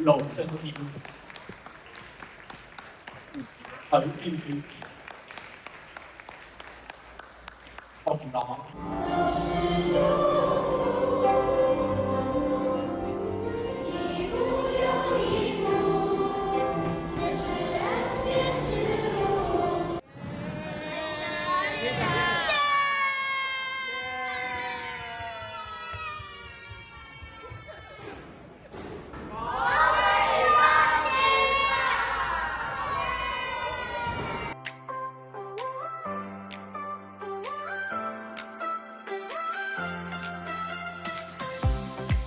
龍進店，許願店，紅朗。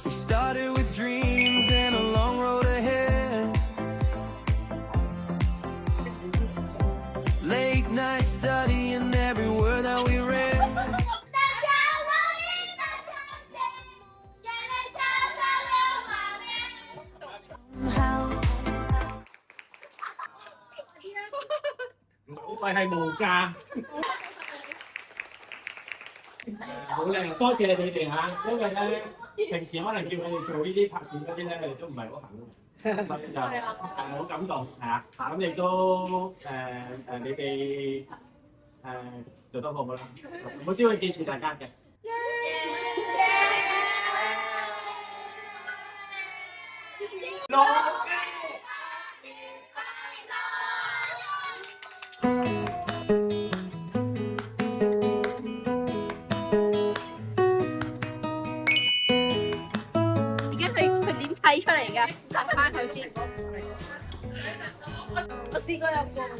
We started with dreams and a long road ahead. Late night studying every word that we read. 費係無價，好靚，多謝你哋嚇，因為咧平時可能叫佢哋做呢啲拍片嗰啲咧，佢哋都唔係好肯，所以就好感動嚇。咁亦都你哋做得好好啦，我先會記住大家嘅。砌出嚟㗎，摘翻佢先。我試過有過啦。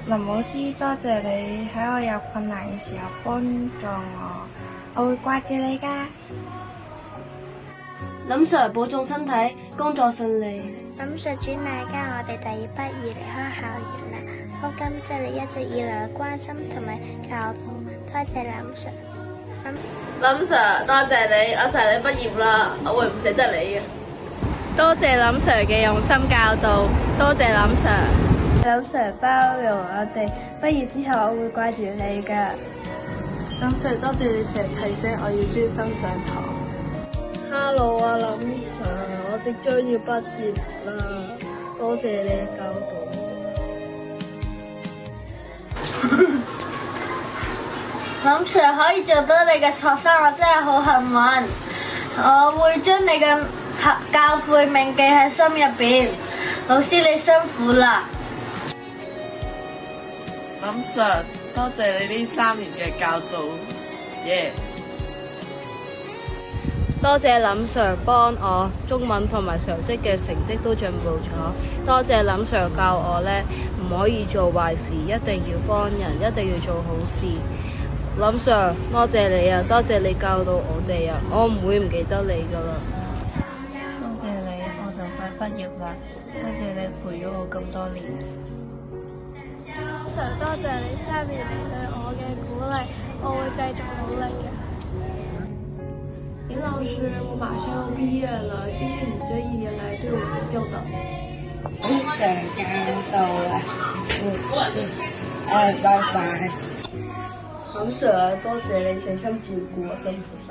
林老師，多謝你喺我有困難嘅時候幫助我會掛住你㗎。林 Sir 保重身體，工作順利。林 Sir 轉眼間我哋第二畢業離開校園啦，好感謝你一直以來嘅關心同埋教導，多謝林 Sir。林 Sir， 多謝你，我就嚟畢業啦，我會唔捨得你嘅。多謝林 Sir 嘅用心教導，多謝林 Sir。林 Sir 包容我哋，畢業之後我會掛住你㗎。林 Sir， 多謝你成日提醒我要專心上堂。Hello 啊，林 Sir， 我即將要畢業啦，多謝你教導。林 Sir 可以做到你嘅學生，我真係好幸運。我會將你嘅教誨銘記喺心入邊。老師你辛苦啦。林 Sir， 多謝你呢3年嘅教導，耶！多謝林 Sir 幫我中文同埋常識嘅成績都進步咗。多謝林 Sir 教我咧，唔可以做壞事，一定要幫人，一定要做好事。林 Sir， 多謝你啊！多謝你教導我哋啊！我唔會唔記得你噶啦。多謝你，我就快畢業啦。多謝你陪咗我咁多年。Sir， 多謝你3年嚟對我嘅鼓勵，我會繼續努力嘅。林老師，我馬上要畢業了，謝謝你這1年來對我的教導。Sir 教到啦。拜拜。林 Sir 多謝你細心照顧我，辛苦晒。